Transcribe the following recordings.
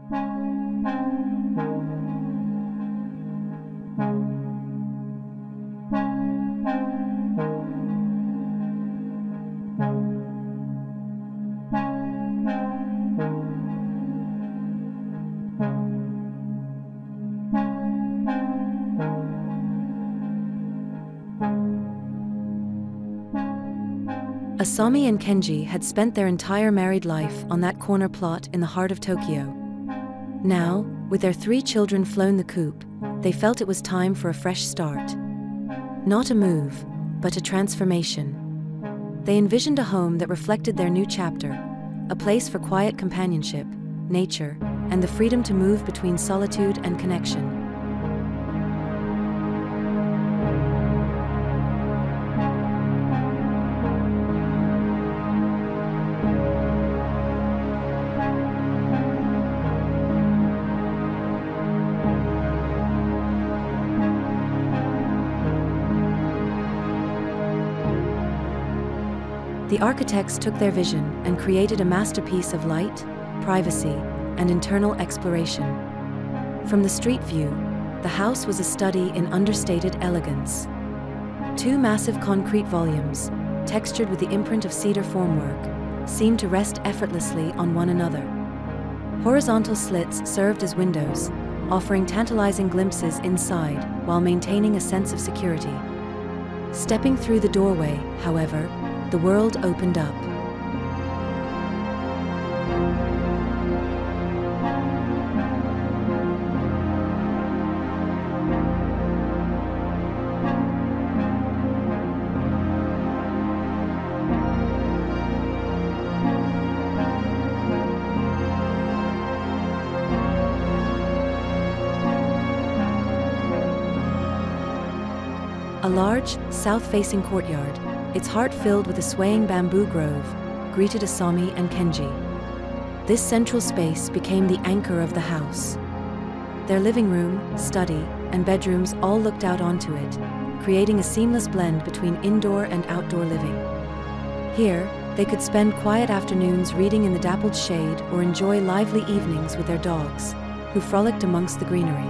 Asami and Kenji had spent their entire married life on that corner plot in the heart of Tokyo. Now, with their 3 children flown the coop, they felt it was time for a fresh start. Not a move, but a transformation. They envisioned a home that reflected their new chapter, a place for quiet companionship, nature, and the freedom to move between solitude and connection. The architects took their vision and created a masterpiece of light, privacy, and internal exploration. From the street view, the house was a study in understated elegance. 2 massive concrete volumes, textured with the imprint of cedar formwork, seemed to rest effortlessly on one another. Horizontal slits served as windows, offering tantalizing glimpses inside while maintaining a sense of security. Stepping through the doorway, however, the world opened up. A large, south-facing courtyard, its heart filled with a swaying bamboo grove, greeted Asami and Kenji. This central space became the anchor of the house. Their living room, study, and bedrooms all looked out onto it, creating a seamless blend between indoor and outdoor living. Here, they could spend quiet afternoons reading in the dappled shade or enjoy lively evenings with their dogs, who frolicked amongst the greenery.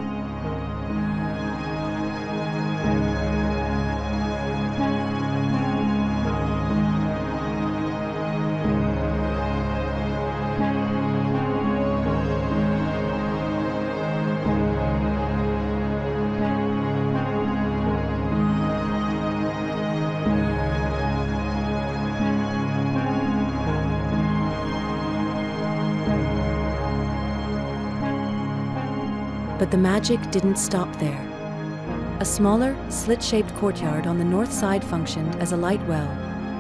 But the magic didn't stop there. A smaller, slit-shaped courtyard on the north side functioned as a light well,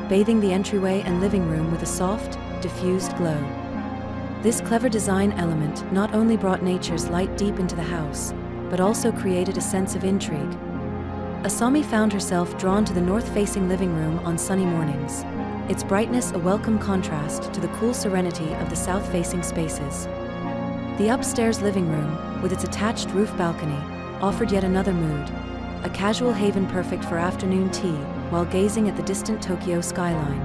bathing the entryway and living room with a soft, diffused glow. This clever design element not only brought nature's light deep into the house, but also created a sense of intrigue. Asami found herself drawn to the north-facing living room on sunny mornings, its brightness a welcome contrast to the cool serenity of the south-facing spaces. The upstairs living room, with its attached roof balcony, offered yet another mood, a casual haven perfect for afternoon tea while gazing at the distant Tokyo skyline.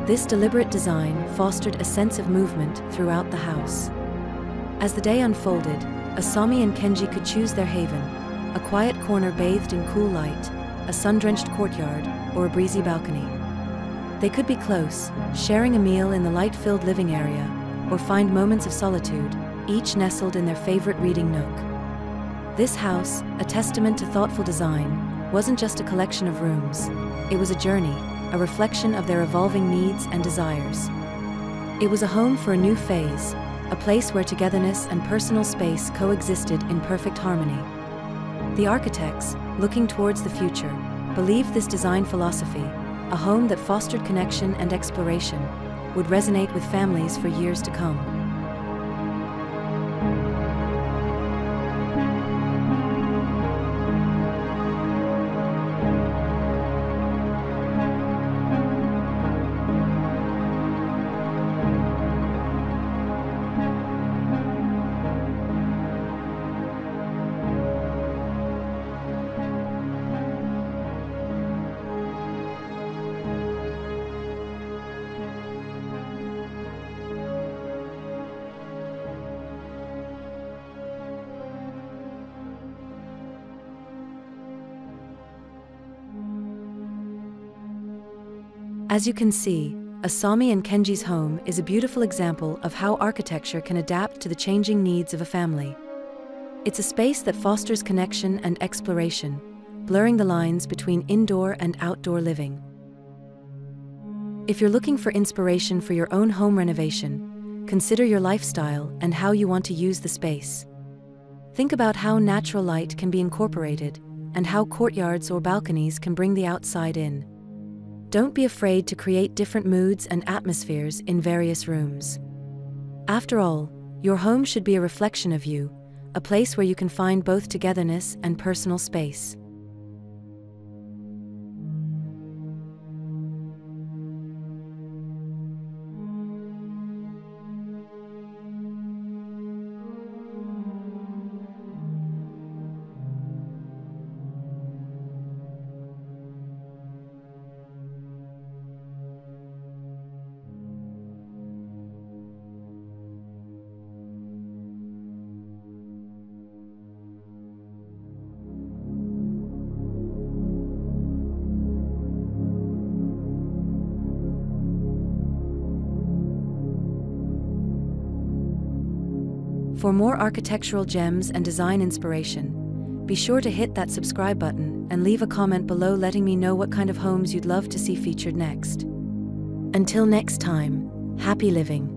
This deliberate design fostered a sense of movement throughout the house. As the day unfolded, Asami and Kenji could choose their haven, a quiet corner bathed in cool light, a sun-drenched courtyard, or a breezy balcony. They could be close, sharing a meal in the light-filled living area, or find moments of solitude, each nestled in their favorite reading nook. This house, a testament to thoughtful design, wasn't just a collection of rooms. It was a journey, a reflection of their evolving needs and desires. It was a home for a new phase, a place where togetherness and personal space coexisted in perfect harmony. The architects, looking towards the future, believed this design philosophy, a home that fostered connection and exploration, would resonate with families for years to come. As you can see, Asami and Kenji's home is a beautiful example of how architecture can adapt to the changing needs of a family. It's a space that fosters connection and exploration, blurring the lines between indoor and outdoor living. If you're looking for inspiration for your own home renovation, consider your lifestyle and how you want to use the space. Think about how natural light can be incorporated and how courtyards or balconies can bring the outside in. Don't be afraid to create different moods and atmospheres in various rooms. After all, your home should be a reflection of you, a place where you can find both togetherness and personal space. For more architectural gems and design inspiration, be sure to hit that subscribe button and leave a comment below letting me know what kind of homes you'd love to see featured next. Until next time, happy living.